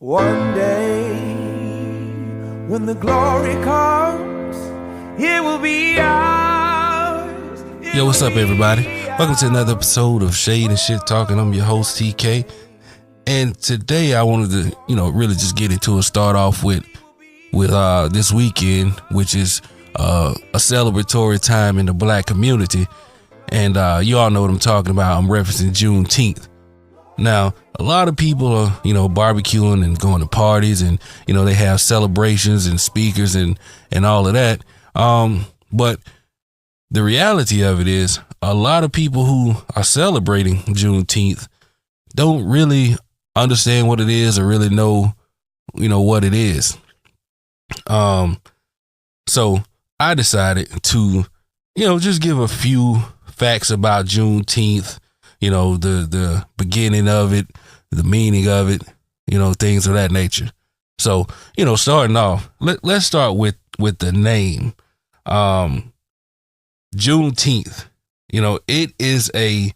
One day, when the glory comes, it will be ours. Yo, what's up, everybody? Welcome to another episode of Shade and Shit Talking. I'm your host, TK. And today I wanted to, really just get into it, start off with this weekend, which is a celebratory time in the black community. And you all know what I'm talking about. I'm referencing Juneteenth. Now, a lot of people are, barbecuing and going to parties and, they have celebrations and speakers and all of that. But the reality of it is a lot of people who are celebrating Juneteenth don't really understand what it is or really know, what it is. So I decided to, just give a few facts about Juneteenth, the beginning of it, the meaning of it, things of that nature. So, starting off, let's start with the name. Juneteenth, it is a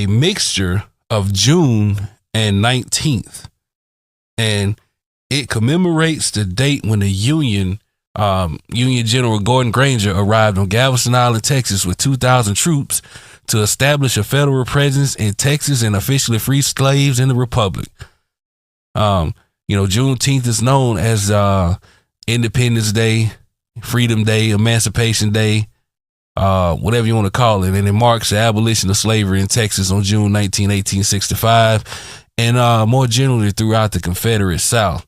mixture of June and 19th. And it commemorates the date when the Union General Gordon Granger arrived on Galveston Island, Texas with 2,000 troops to establish a federal presence in Texas and officially free slaves in the Republic. Juneteenth is known as Independence Day, Freedom Day, Emancipation Day, whatever you want to call it. And it marks the abolition of slavery in Texas on June 19, 1865, and more generally throughout the Confederate South.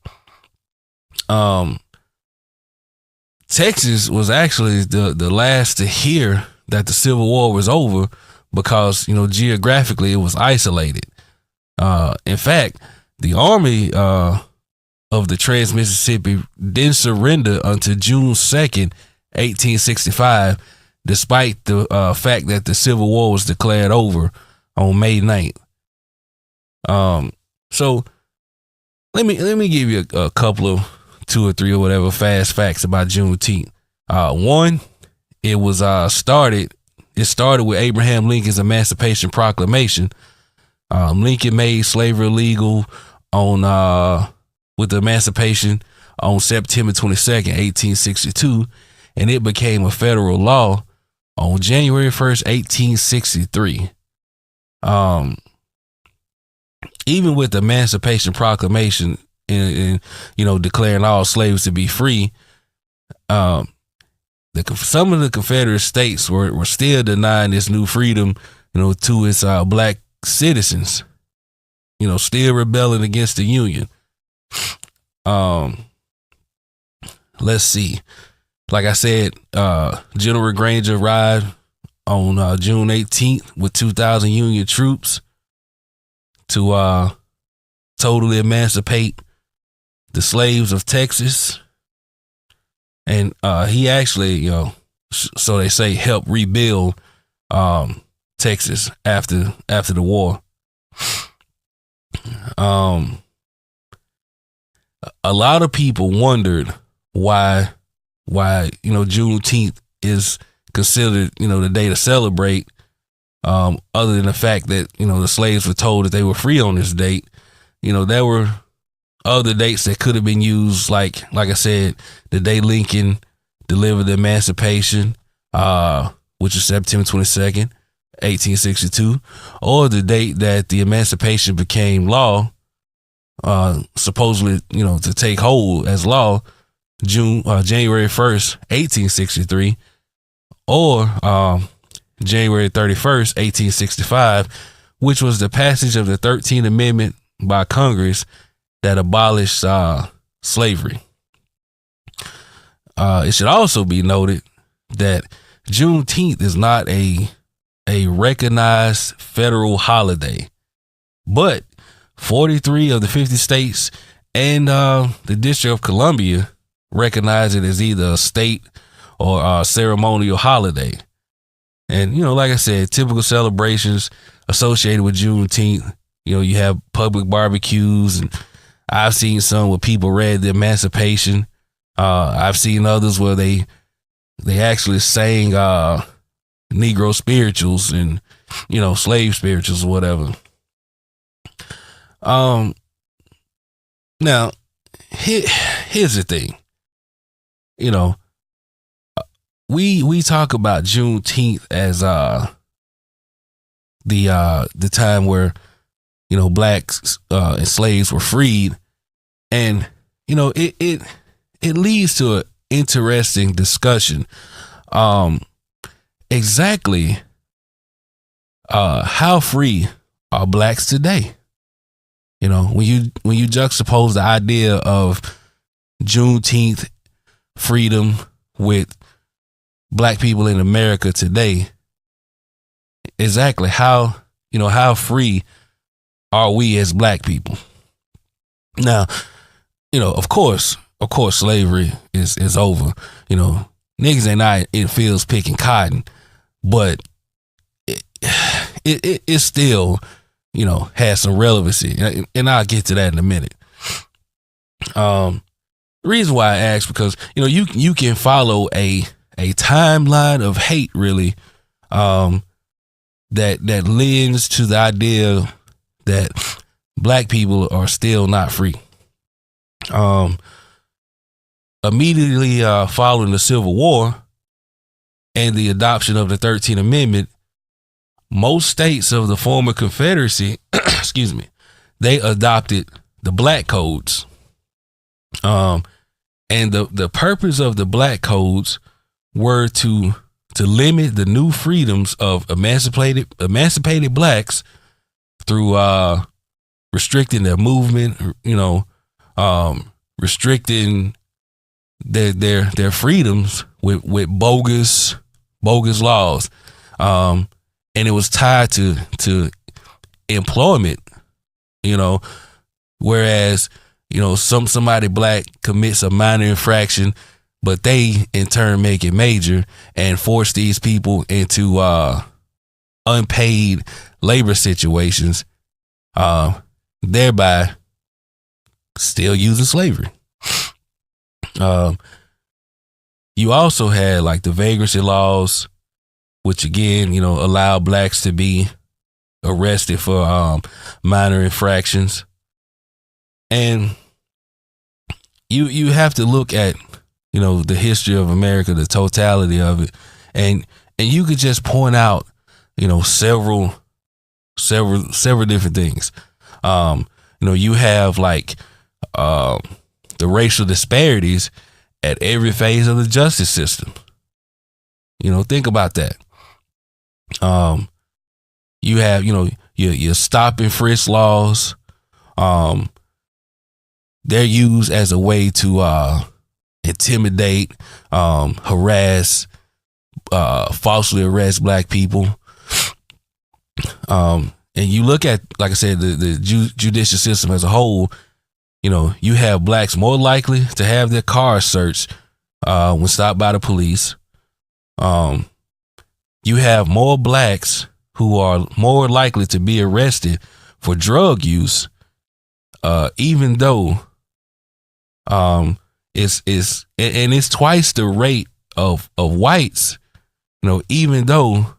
Texas was actually the last to hear that the Civil War was over because, geographically it was isolated. In fact, the Army of the Trans-Mississippi didn't surrender until June 2nd, 1865, despite the fact that the Civil War was declared over on May 9th. So let me give you a couple of 2 or 3 or whatever fast facts about Juneteenth. One, it started with Abraham Lincoln's Emancipation Proclamation. Lincoln made slavery illegal with the Emancipation on September 22nd, 1862, and it became a federal law on January 1st, 1863. Even with the Emancipation Proclamation and declaring all slaves to be free, some of the Confederate states were still denying this new freedom, to its black citizens, still rebelling against the Union. Let's see. Like I said, General Granger arrived on June 18th with 2,000 Union troops to totally emancipate the slaves of Texas. And he actually, so they say, helped rebuild Texas after the war. A lot of people wondered why Juneteenth is considered, the day to celebrate, other than the fact that, the slaves were told that they were free on this date. There were other dates that could have been used, like I said, the day Lincoln delivered the Emancipation, which is September 22nd, 1862, or the date that the Emancipation became law, supposedly, to take hold as law, January 1st, 1863, or January 31st, 1865, which was the passage of the 13th Amendment by Congress that abolished slavery. It should also be noted that Juneteenth is not a recognized federal holiday, but 43 of the 50 states and the District of Columbia recognize it as either a state or a ceremonial holiday. And, like I said, typical celebrations associated with Juneteenth, you have public barbecues, and I've seen some where people read the Emancipation. I've seen others where they actually sang Negro spirituals and, slave spirituals or whatever. Now, here's the thing. You know, we talk about Juneteenth as the time where, you know, blacks and slaves were freed, and you know it leads to an interesting discussion. Exactly, how free are blacks today? You know, when you juxtapose the idea of Juneteenth freedom with black people in America today, exactly how free are we as black people? Now, you know, of course, slavery is over. You know, niggas ain't out in fields picking cotton, but it still, you know, has some relevancy, and I'll get to that in a minute. The reason why I ask, because you know you can follow a timeline of hate, really, that lends to the idea that black people are still not free. Immediately following the Civil War and the adoption of the 13th Amendment, most states of the former Confederacy, excuse me, they adopted the black codes. And the purpose of the black codes were to limit the new freedoms of emancipated blacks through restricting their movement, you know, restricting their freedoms with bogus laws. And it was tied to employment, you know, whereas, you know, somebody black commits a minor infraction, but they in turn make it major and force these people into unpaid labor situations, thereby still using slavery. You also had like the vagrancy laws, which again, you know, allow blacks to be arrested for minor infractions. And you have to look at, you know, the history of America, the totality of it, and you could just point out, you know, several different things. You know, you have like the racial disparities at every phase of the justice system. You know, think about that. You have, you know, your stop and frisk laws. They're used as a way to intimidate, harass, falsely arrest black people. And you look at, like I said, the judicial system as a whole. You know, you have blacks more likely to have their cars searched when stopped by the police. You have more blacks who are more likely to be arrested for drug use, even though it's twice the rate of whites. You know, even though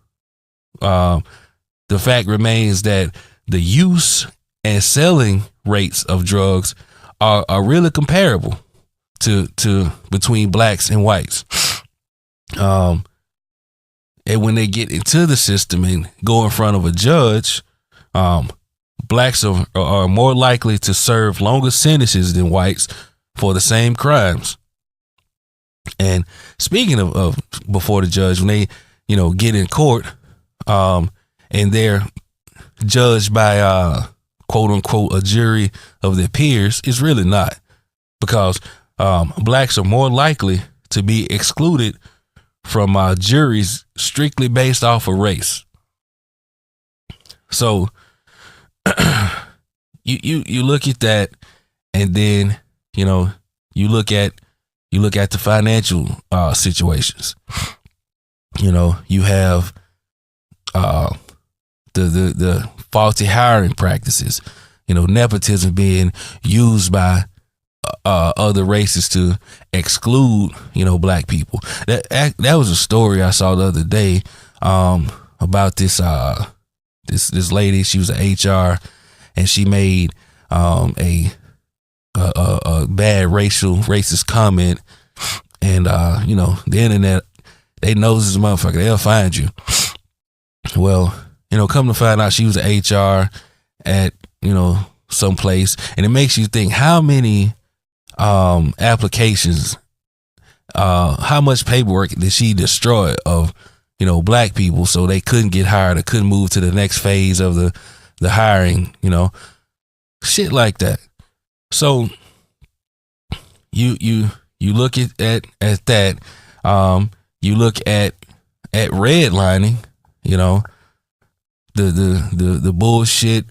the fact remains that the use and selling rates of drugs are really comparable to between blacks and whites. And when they get into the system and go in front of a judge, blacks are more likely to serve longer sentences than whites for the same crimes. And speaking of before the judge, when they, you know, get in court, and they're judged by quote unquote a jury of their peers, it's really not, because blacks are more likely to be excluded from juries strictly based off of race. So you look at that, and then, you know, you look at the financial situations. You know, you have the faulty hiring practices, you know, nepotism being used by other races to exclude, you know, black people. That was a story I saw the other day about this lady. She was an HR, and she made a a bad racist comment, and the internet, they knows this motherfucker, they'll find you. Well, come to find out she was an HR at someplace, and it makes you think how many applications, how much paperwork did she destroy of black people so they couldn't get hired or couldn't move to the next phase of the hiring, shit like that. So you look at that, you look at redlining, the bullshit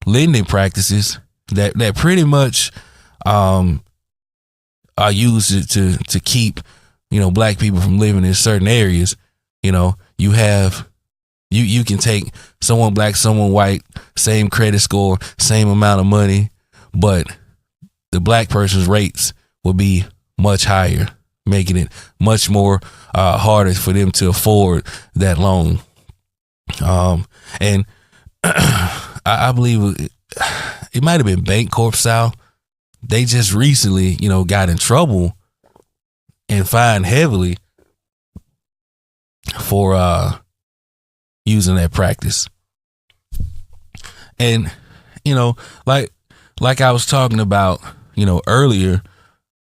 lending practices that pretty much are used to keep black people from living in certain areas. You can take someone black, someone white, same credit score, same amount of money, but the black person's rates will be much higher, making it much more harder for them to afford that loan. And I believe it might have been Bancorp South. They just recently, got in trouble and fined heavily for using that practice. And like I was talking about earlier,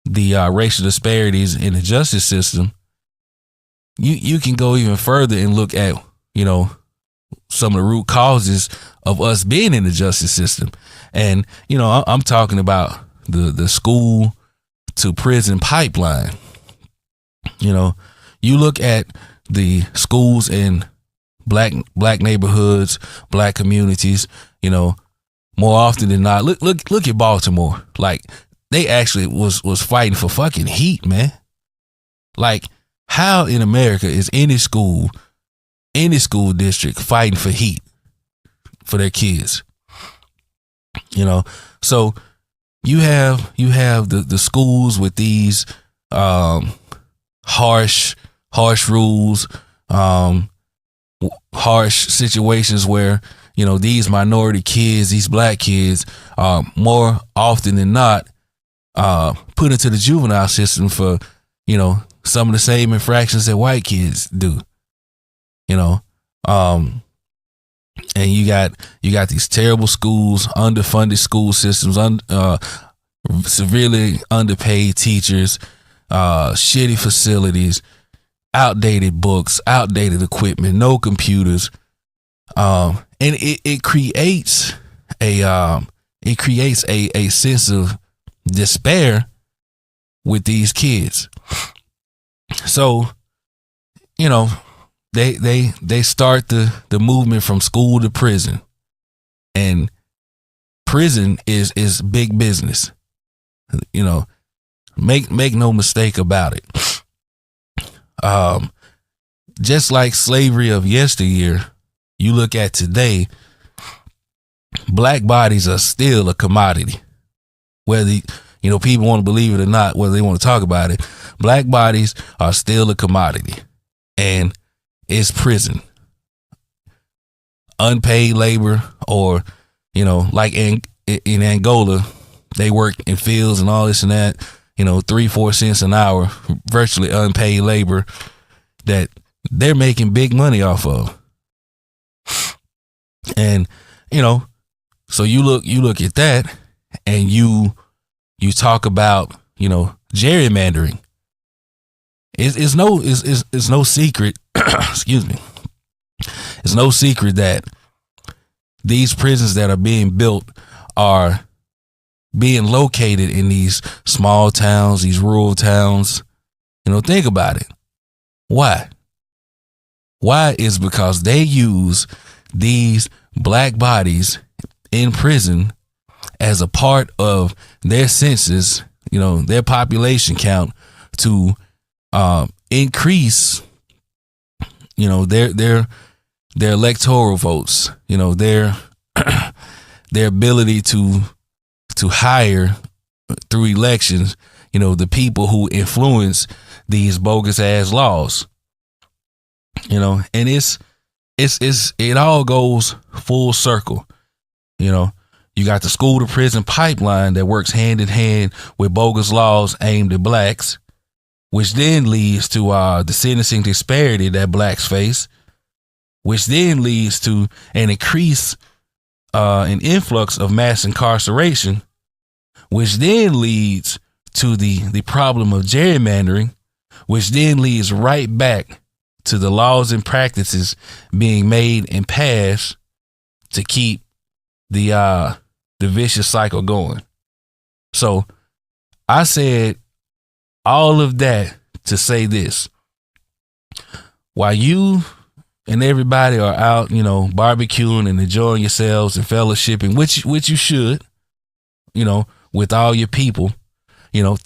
the racial disparities in the justice system, you can go even further and look at some of the root causes of us being in the justice system. And I'm talking about the school to prison pipeline. You look at the schools in black neighborhoods, black communities, more often than not. Look at Baltimore. Like, they actually was fighting for fucking heat, man. Like, how in America is any school district fighting for heat for their kids? So you have the schools with these harsh rules, harsh situations where these minority kids, these black kids, more often than not put into the juvenile system for some of the same infractions that white kids do. And you got these terrible schools, underfunded school systems, severely underpaid teachers, shitty facilities, outdated books, outdated equipment, no computers, and it creates a sense of despair with these kids. So they start the movement from school to prison, and prison is big business. Make no mistake about it. Just like slavery of yesteryear, you look at today, black bodies are still a commodity. Whether people want to believe it or not, whether they want to talk about it, black bodies are still a commodity, and it's prison. Unpaid labor, or like in Angola, they work in fields and all this and that, 3-4 cents an hour, virtually unpaid labor that they're making big money off of. And so you look at that, and you talk about gerrymandering. It's no secret excuse me, it's no secret that these prisons that are being built are being located in these small towns, these rural towns. Think about it. Why is because they use these black bodies in prison as a part of their census, their population count, to increase their electoral votes, their ability to hire through elections, the people who influence these bogus ass laws. And it all goes full circle. You got the school to prison pipeline that works hand in hand with bogus laws aimed at blacks, which then leads to the sentencing disparity that blacks face, which then leads to an increase, an influx of mass incarceration, which then leads to the problem of gerrymandering, which then leads right back to the laws and practices being made and passed to keep the vicious cycle going. So I said all of that to say this: while you and everybody are out, barbecuing and enjoying yourselves and fellowshipping, which you should, with all your people,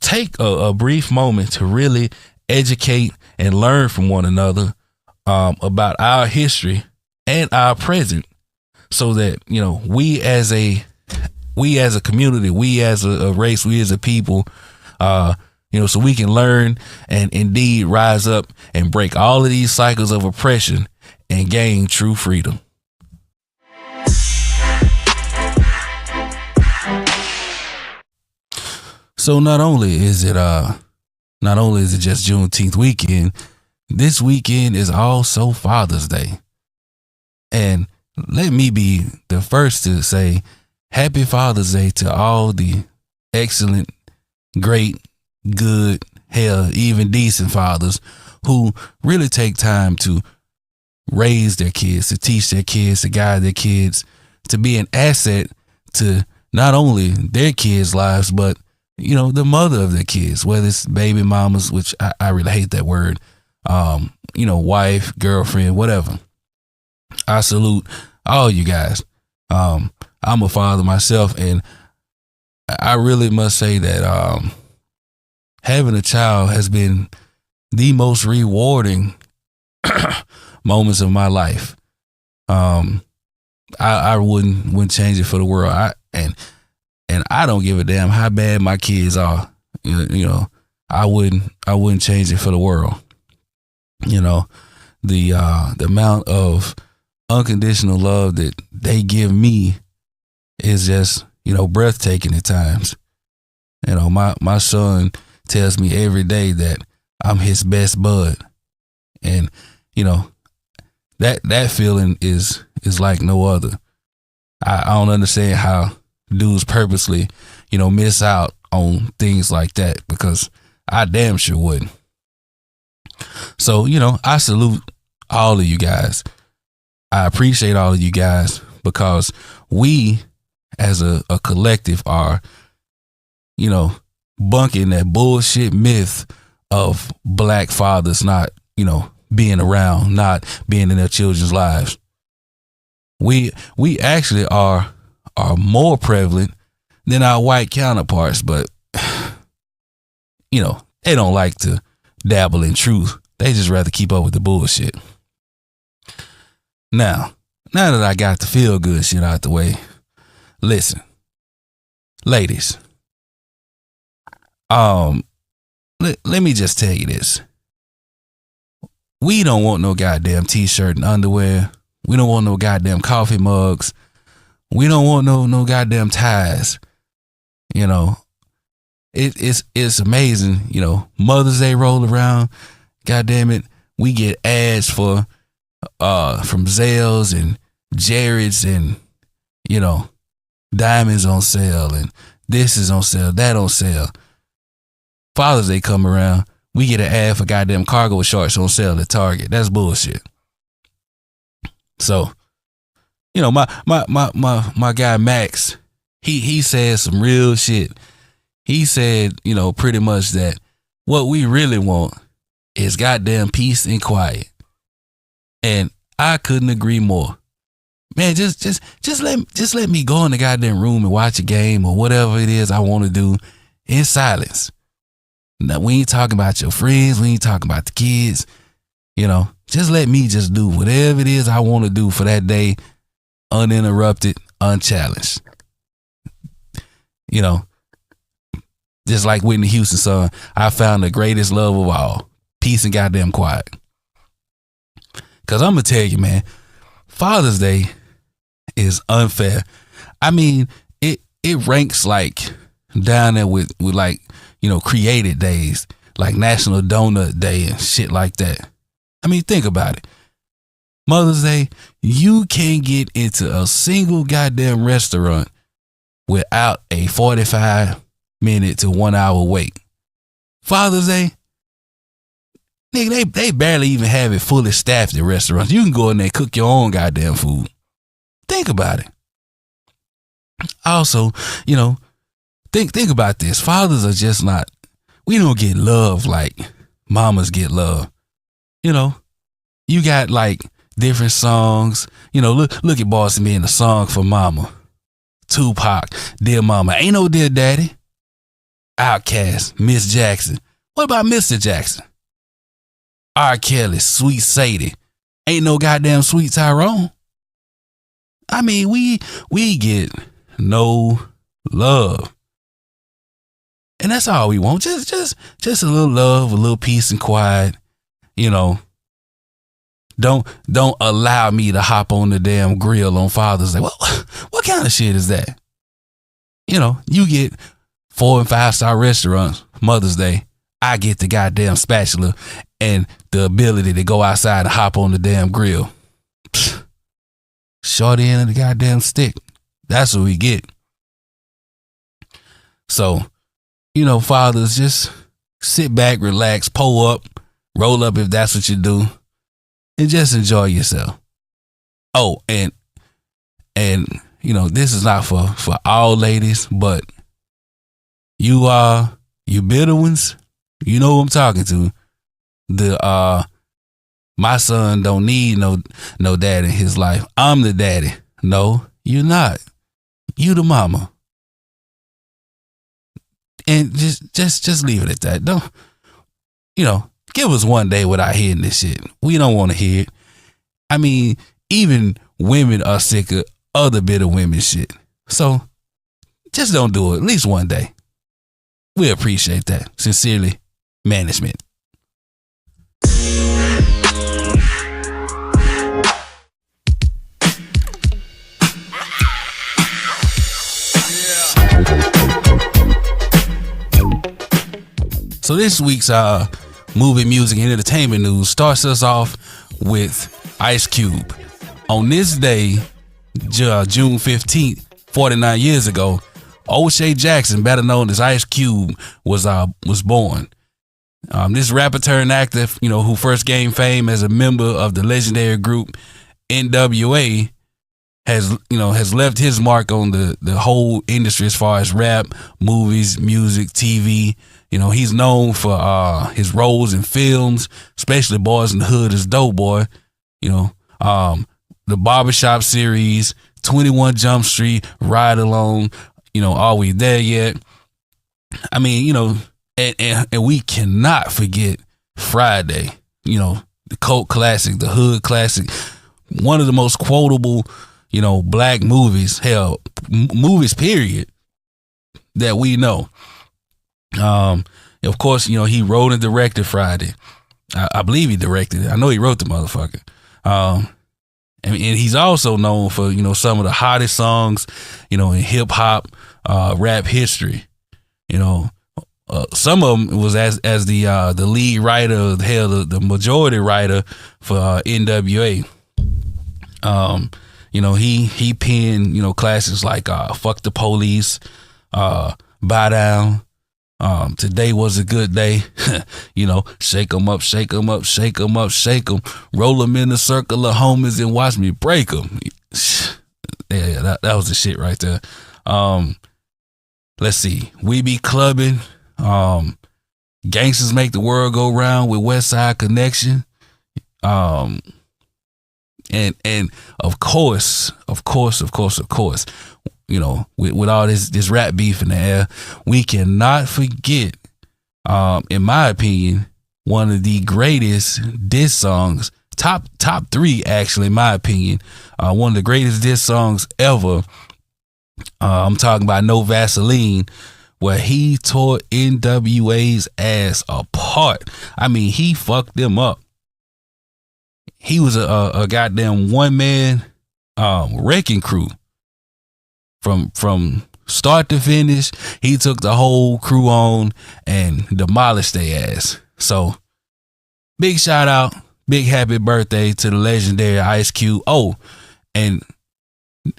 take a brief moment to really educate and learn from one another about our history and our present, so that we as a community, we as a race, we as a people, so we can learn and indeed rise up and break all of these cycles of oppression and gain true freedom. So not only is it just Juneteenth weekend, this weekend is also Father's Day. And let me be the first to say Happy Father's Day to all the excellent, great, good, hell, even decent fathers who really take time to raise their kids, to teach their kids, to guide their kids, to be an asset to not only their kids' lives, but the mother of their kids, whether it's baby mamas, which I really hate that word, wife, girlfriend, whatever. I salute all you guys. I'm a father myself, and I really must say that having a child has been the most rewarding moments of my life. I wouldn't change it for the world. And I don't give a damn how bad my kids are. I wouldn't change it for the world. The amount of unconditional love that they give me is just, breathtaking at times. My son tells me every day that I'm his best bud. And, that feeling is like no other. I don't understand how dudes purposely, miss out on things like that, because I damn sure wouldn't. So, I salute all of you guys. I appreciate all of you guys, because we as a collective are, bunking that bullshit myth of black fathers not, being around, not being in their children's lives. We actually are more prevalent than our white counterparts, but they don't like to dabble in truth. They just rather keep up with the bullshit. Now that I got the feel good shit out the way, listen, ladies, let me just tell you this. We don't want no goddamn t-shirt and underwear. We don't want no goddamn coffee mugs. We don't want no goddamn ties. It's amazing. Mother's Day roll around. Goddamn it, we get ads from Zales and Jared's, and diamonds on sale, and this is on sale, that on sale. Father's Day come around, we get an ad for goddamn cargo shorts on sale at Target. That's bullshit. So, my guy Max, he said some real shit. He said, pretty much that what we really want is goddamn peace and quiet. And I couldn't agree more. Man, just let me go in the goddamn room and watch a game or whatever it is I want to do in silence. Now, we ain't talking about your friends. We ain't talking about the kids. Just let me just do whatever it is I want to do for that day, uninterrupted, unchallenged. Just like Whitney Houston's song, I found the greatest love of all, peace and goddamn quiet. Because I'm going to tell you, man, Father's Day is unfair. I mean, it ranks like down there with like, created days, like National Donut Day and shit like that. I mean, think about it. Mother's Day, you can't get into a single goddamn restaurant without a 45-minute to 1 hour wait. Father's Day, nigga, they barely even have it fully staffed at restaurants. You can go in there and cook your own goddamn food. Think about it. Also, think about this. Fathers are just not, we don't get love like mamas get love. You got like different songs. Look at Boss Man, the song for mama. Tupac, Dear Mama. Ain't no Dear Daddy. Outkast, Miss Jackson. What about Mr. Jackson? R. Kelly, Sweet Sadie. Ain't no goddamn Sweet Tyrone. I mean, we get no love. And that's all we want. Just a little love, a little peace and quiet. Don't allow me to hop on the damn grill on Father's Day. What kind of shit is that? You get 4 and 5 star restaurants, Mother's Day. I get the goddamn spatula and the ability to go outside and hop on the damn grill. Short end of the goddamn stick. That's what we get. So, fathers, just sit back, relax, pull up, roll up if that's what you do, and just enjoy yourself. Oh, and this is not for all ladies, but you bitter ones, you know who I'm talking to. My son don't need no dad in his life. I'm the daddy. No, you're not. You the mama. And just leave it at that. Don't, give us one day without hearing this shit. We don't want to hear it. I mean, even women are sick of other bitter women shit. So just don't do it at least one day. We appreciate that. Sincerely, management. So this week's movie, music, and entertainment news starts us off with Ice Cube. On this day, June 15th, 49 years ago, O'Shea Jackson, better known as Ice Cube, was born. This rapper turned actor, who first gained fame as a member of the legendary group NWA, has left his mark on the whole industry as far as rap, movies, music, TV. He's known for his roles in films, especially Boys in the Hood as Doughboy. The Barbershop series, 21 Jump Street, Ride Alone. Are we there yet? I mean, and we cannot forget Friday. The cult classic, the hood classic, one of the most quotable, black movies, movies period, that we know. Of course, he wrote and directed Friday. I believe he directed it. I know he wrote the motherfucker. And he's also known for, some of the hottest songs, in hip hop, rap history. Some of them was as the lead writer, the majority writer for NWA. He penned, classics like Fuck the Police, Bow Down, Today Was a Good Day, Shake 'em up, shake 'em up, shake 'em up, shake 'em, roll 'em in a circle of homies and watch me break 'em. Yeah, that was the shit right there. Let's see. We Be Clubbing, Gangsters Make the World Go Round with West Side Connection. And of course, with all this rap beef in the air, we cannot forget, in my opinion, one of the greatest diss songs, top 3 actually, in my opinion, one of the greatest diss songs ever. I'm talking about No Vaseline, where he tore NWA's ass apart. I mean, he fucked them up. He was a goddamn one-man wrecking crew from start to finish, he took the whole crew on and demolished their ass. So big shout out, big happy birthday to the legendary Ice Cube. Oh, and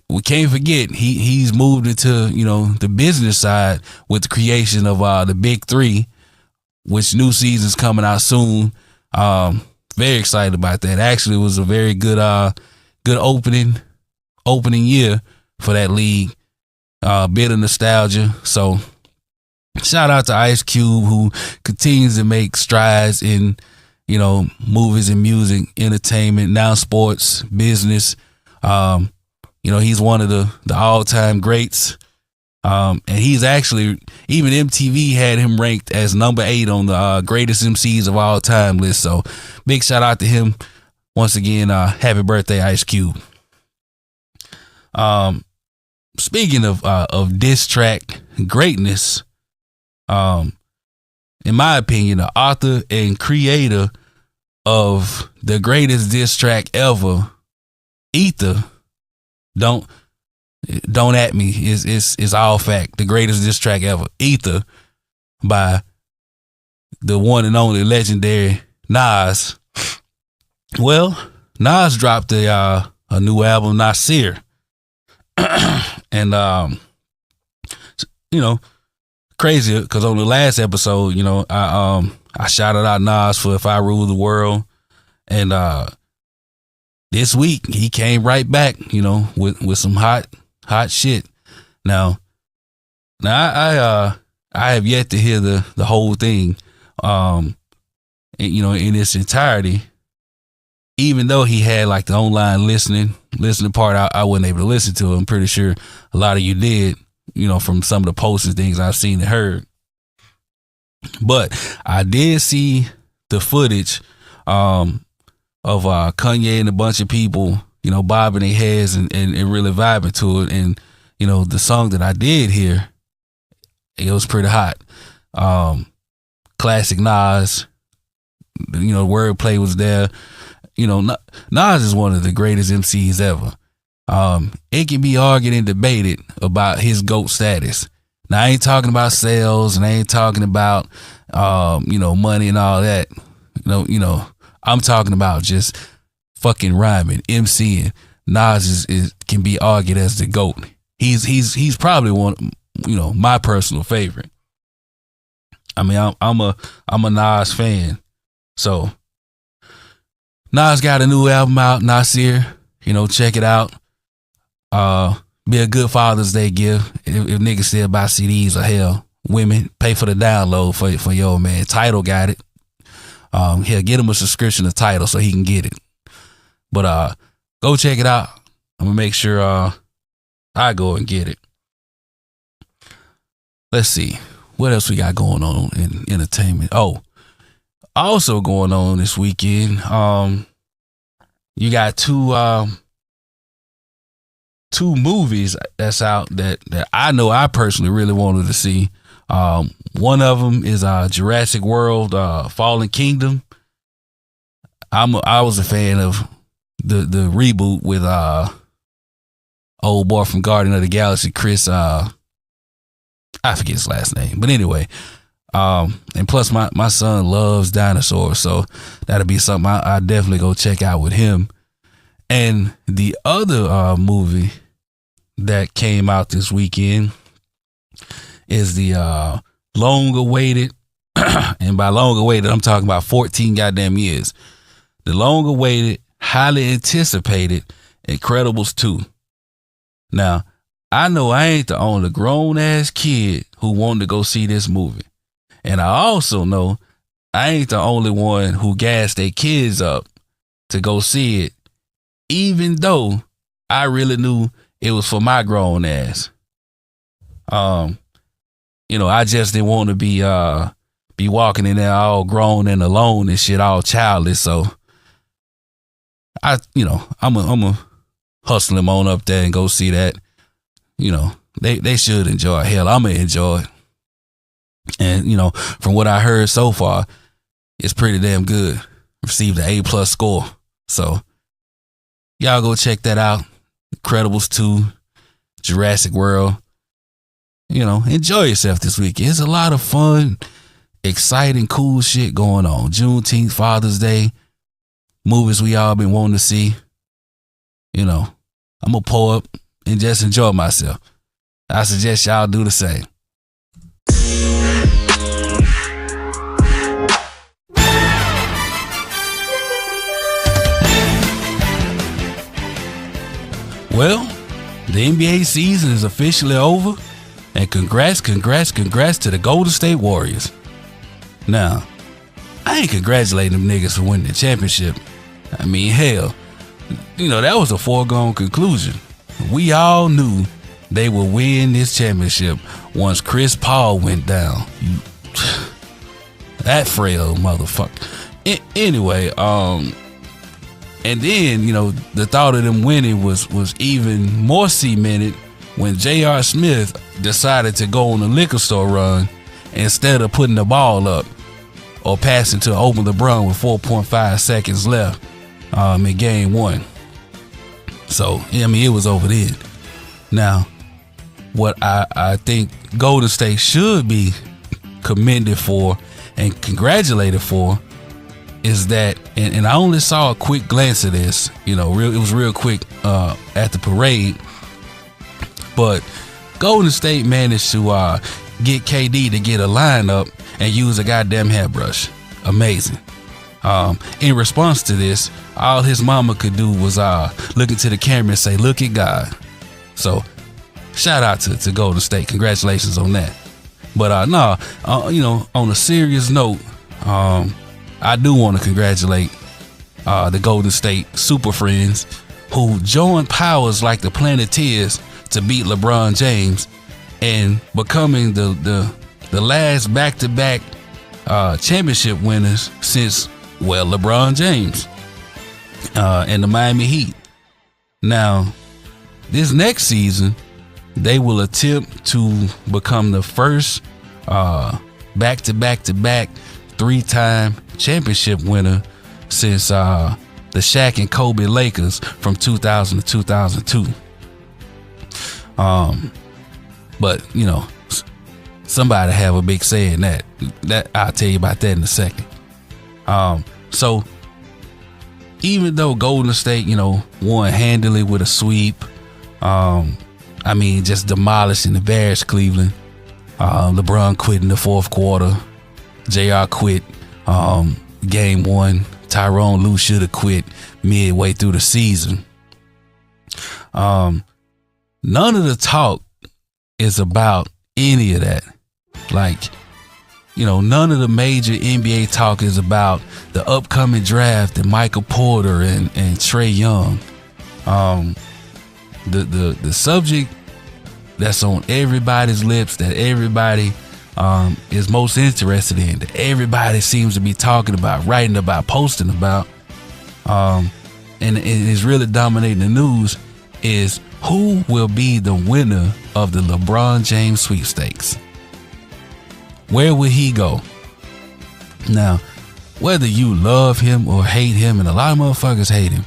we can't forget he's moved into, you know, the business side with the creation of the Big Three, which new season's coming out soon. Very excited about that. Actually, it was a very good opening year for that league. Bit of nostalgia. So shout out to Ice Cube, who continues to make strides in, you know, movies and music, entertainment, now sports, business. You know, he's one of the all-time greats. And he's actually, even MTV had him ranked as number 8 on the greatest MCs of all time list. So big shout out to him. Once again, happy birthday, Ice Cube. Speaking of diss track greatness, in my opinion, the author and creator of the greatest diss track ever, Ether, don't at me. It's all fact. The greatest diss track ever, Ether, by the one and only legendary Nas. Well, Nas dropped a new album, Nasir, and you know, crazy because on the last episode, you know, I shouted out Nas for "If I Rule the World," and this week he came right back, you know, with some hot shit. Now I have yet to hear the whole thing, and, you know, in its entirety. Even though he had like the online listening part, I wasn't able to listen to it. I'm pretty sure a lot of you did, you know, from some of the posts and things I've seen and heard. But I did see the footage of Kanye and a bunch of people, you know, bobbing their heads and really vibing to it. And, you know, the song that I did hear, it was pretty hot. Classic Nas, you know, wordplay was there. You know, Nas is one of the greatest MCs ever. It can be argued and debated about his GOAT status. Now, I ain't talking about sales and I ain't talking about, you know, money and all that. You know, I'm talking about just fucking rhyming, MCing. Nas can be argued as the GOAT. He's probably one, you know, my personal favorite. I mean, I'm a Nas fan. So Nas got a new album out, Nasir. You know, check it out. Be a good Father's Day gift. If niggas still buy CDs, or hell, women, pay for the download for your old man. Tidal got it. Hell, get him a subscription to Tidal so he can get it. But go check it out. I'm gonna make sure I go and get it. Let's see. What else we got going on in entertainment? Oh, also going on this weekend, you got two movies that's out that I know I personally really wanted to see. One of them is Jurassic World Fallen Kingdom. I was a fan of the reboot with old boy from Guardian of the Galaxy, Chris, I forget his last name, but anyway. And plus my son loves dinosaurs, so that'll be something I definitely go check out with him. And the other movie that came out this weekend is the long-awaited, and by long-awaited, I'm talking about 14 goddamn years. The long-awaited, highly anticipated Incredibles 2. Now, I know I ain't the only grown-ass kid who wanted to go see this movie. And I also know I ain't the only one who gassed their kids up to go see it, even though I really knew it was for my grown ass. You know, I just didn't want to be walking in there all grown and alone and shit, all childish. So I'm a hustle them on up there and go see that. You know, they should enjoy it. Hell, I'm gonna enjoy it. And, you know, from what I heard so far, it's pretty damn good. Received an A+ score. So y'all go check that out. Incredibles 2, Jurassic World. enjoy yourself this weekend. It's a lot of fun, exciting, cool shit going on. Juneteenth, Father's Day, movies we all been wanting to see. I'm gonna pull up and just enjoy myself. I suggest y'all do the same. Well, the NBA season is officially over, and congrats to the Golden State Warriors. Now, I ain't congratulating them niggas for winning the championship. I mean, hell, that was a foregone conclusion. We all knew they would win this championship once Chris Paul went down. That frail motherfucker. Anyway, and then, the thought of them winning was even more cemented when J.R. Smith decided to go on a liquor store run instead of putting the ball up or passing to open LeBron with 4.5 seconds left in game one. So, it was over then. Now, what I think Golden State should be commended for and congratulated for is that, and I only saw a quick glance of this, it was real quick at the parade, but Golden State managed to get KD to get a lineup and use a goddamn hairbrush. Amazing. In response to this, all his mama could do was look into the camera and say, "Look at God." So, shout out to Golden State. Congratulations on that. But on a serious note, I do want to congratulate the Golden State Super Friends who joined powers like the Planeteers to beat LeBron James and becoming the last back-to-back championship winners since, LeBron James and the Miami Heat. Now, this next season, they will attempt to become the first back-to-back-to-back 3-time championship winner since the Shaq and Kobe Lakers from 2000 to 2002. But somebody have a big say in that. That I'll tell you about that in a second. So even though Golden State, won handily with a sweep, just demolishing, embarrassed Cleveland. LeBron quit in the fourth quarter. JR quit game one. Tyronn Lue should have quit midway through the season. None of the talk is about any of that. None of the major NBA talk is about the upcoming draft and Michael Porter and Trae Young. The subject that's on everybody's lips, that everybody is most interested in, that everybody seems to be talking about, writing about, posting about, and is really dominating the news, is who will be the winner of the LeBron James sweepstakes. Where will he go? Now, whether you love him or hate him, and a lot of motherfuckers hate him,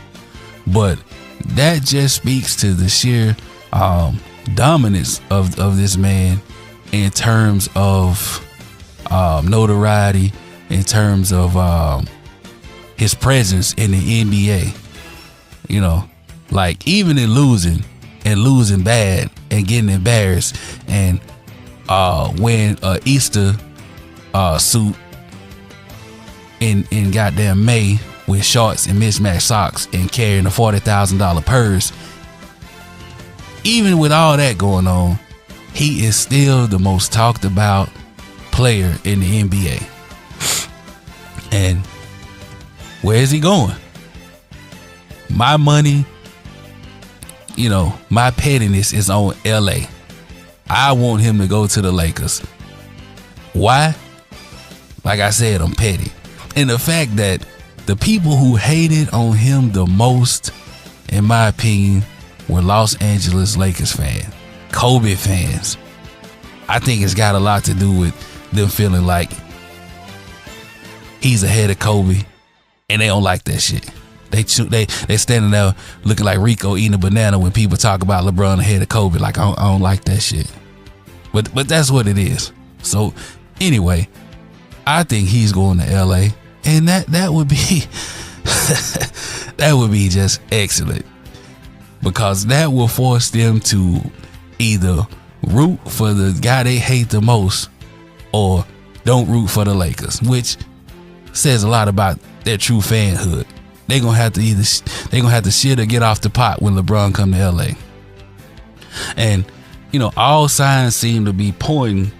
but that just speaks to the sheer dominance of this man in terms of notoriety, in terms of his presence in the NBA. Even in losing bad and getting embarrassed and wearing a Easter suit in goddamn May with shorts and mismatched socks and carrying a $40,000 purse. Even with all that going on, he is still the most talked about player in the NBA. And where is he going? My money, my pettiness is on LA. I want him to go to the Lakers. Why? Like I said, I'm petty. And the fact that the people who hated on him the most, in my opinion, were Los Angeles Lakers fans, Kobe fans. I think it's got a lot to do with them feeling like he's ahead of Kobe, and they don't like that shit. They standing there looking like Rico eating a banana when people talk about LeBron ahead of Kobe. Like, I don't like that shit. But that's what it is. So anyway, I think he's going to LA, and that would be that would be just excellent, because that will force them to either root for the guy they hate the most or don't root for the Lakers, which says a lot about their true fanhood. They're gonna have to shit or get off the pot when LeBron come to LA. And all signs seem to be pointing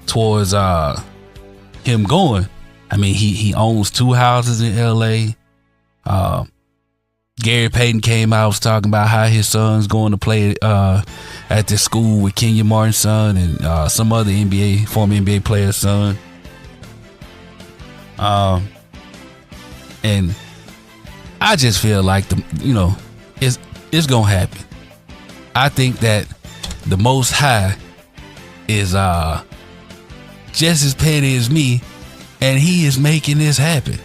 towards him going. I mean, he owns 2 houses in LA. Gary Payton came out, was talking about how his son's going to play at this school with Kenya Martin's son and some other former NBA player's son. And I just feel like it's gonna happen. I think that the Most High is just as petty as me, and he is making this happen.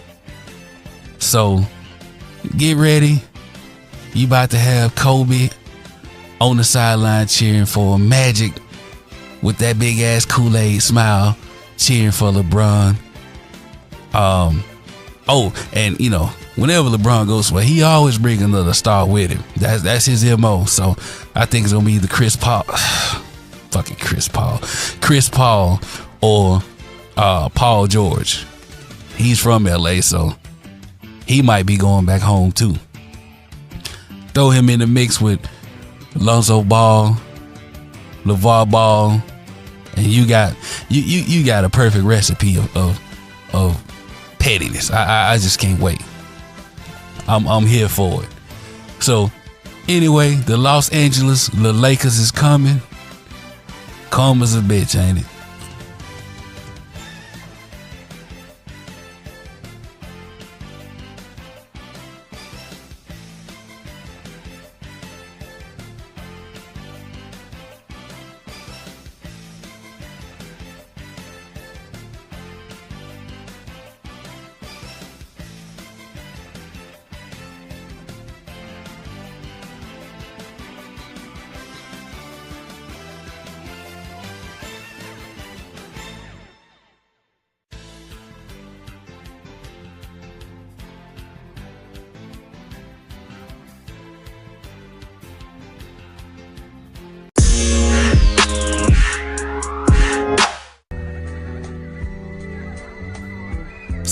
So get ready. You about to have Kobe on the sideline cheering for Magic with that big ass Kool-Aid smile cheering for LeBron. And whenever LeBron goes away, he always bring another star with him. That's his MO. So I think it's gonna be the Chris Paul or Paul George. He's from LA, so he might be going back home too. Throw him in the mix with Lonzo Ball, LeVar Ball, and you got a perfect recipe of pettiness. I just can't wait. I'm here for it. So anyway, the Los Angeles Lakers is coming. Calm as a bitch, ain't it?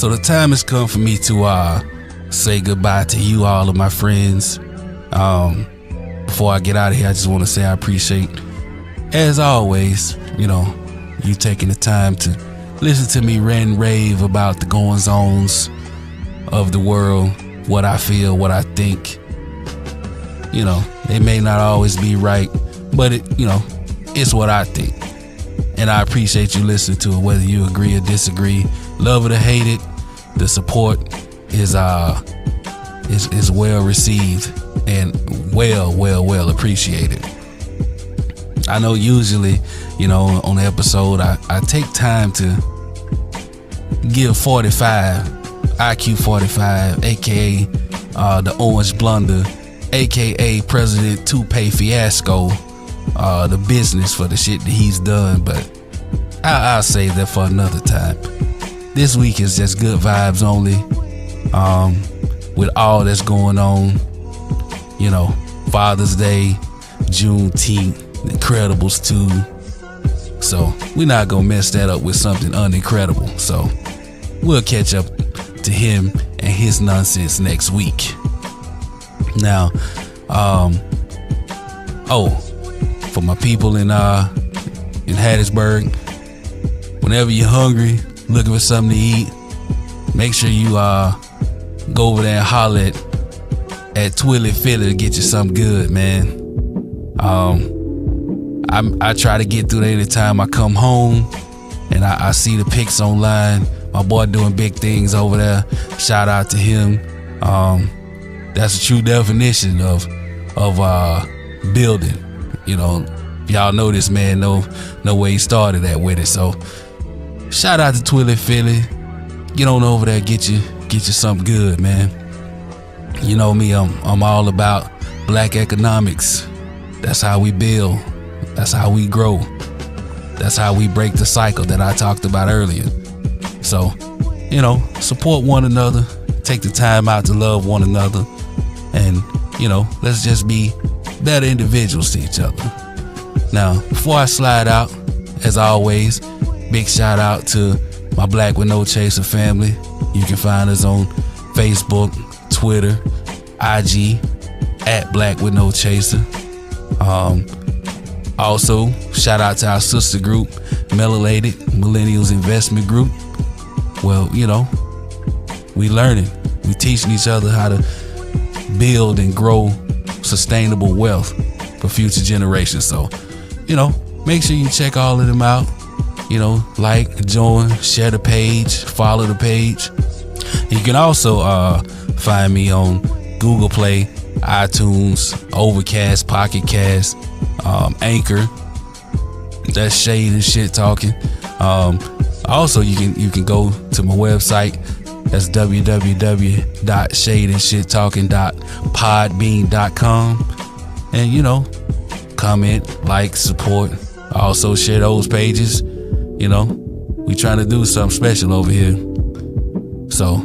So the time has come for me to say goodbye to you, all of my friends. Before I get out of here, I just want to say I appreciate, as always, you taking the time to listen to me rant and rave about the goings-ons of the world, what I feel, what I think. They may not always be right, but it's what I think. And I appreciate you listening to it, whether you agree or disagree, love it or hate it. The support is well received and well appreciated. I know usually, on the episode, I take time to give 45, IQ 45, aka the Orange Blunder, aka President Toupe Fiasco, the business for the shit that he's done, but I'll save that for another time. This week is just good vibes only. With all that's going on, Father's Day, Juneteenth, Incredibles 2. So we're not gonna mess that up with something unincredible. So we'll catch up to him and his nonsense next week. Now, for my people in Hattiesburg, whenever you're hungry, looking for something to eat, make sure you go over there and holler at Twilly Philly to get you something good, man. I try to get through there anytime I come home, and I see the pics online. My boy doing big things over there. Shout out to him. That's a true definition of building. Y'all know this man, know where he started at with it. So shout out to Twilly Philly. Get on over there, get you something good, man. You know me, I'm all about black economics. That's how we build. That's how we grow. That's how we break the cycle that I talked about earlier. So, support one another, take the time out to love one another, and, let's just be better individuals to each other. Now, before I slide out, as always, big shout out to my Black with No Chaser family. You can find us on Facebook, Twitter, IG, at Black with No Chaser. Also, shout out to our sister group, Melanated Millennials Investment Group. Well, we learning. We teaching each other how to build and grow sustainable wealth for future generations. So, make sure you check all of them out. Like, join, share the page, follow the page. You can also find me on Google Play, iTunes, Overcast, Pocket Cast, Anchor. That's Shade and Shit Talking. Also, you can go to my website. That's www.shadeandshittalking.podbean.com. And comment, like, support. Also share those pages. We trying to do something special over here. So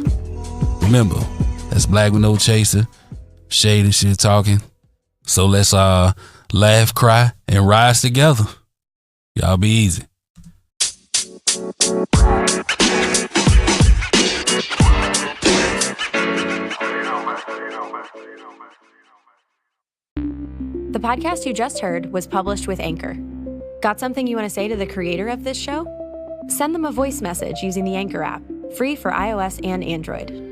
remember, that's Black with No Chaser, Shade and Shit Talking. So let's laugh, cry, and rise together. Y'all be easy. The podcast you just heard was published with Anchor. Got something you want to say to the creator of this show? Send them a voice message using the Anchor app, free for iOS and Android.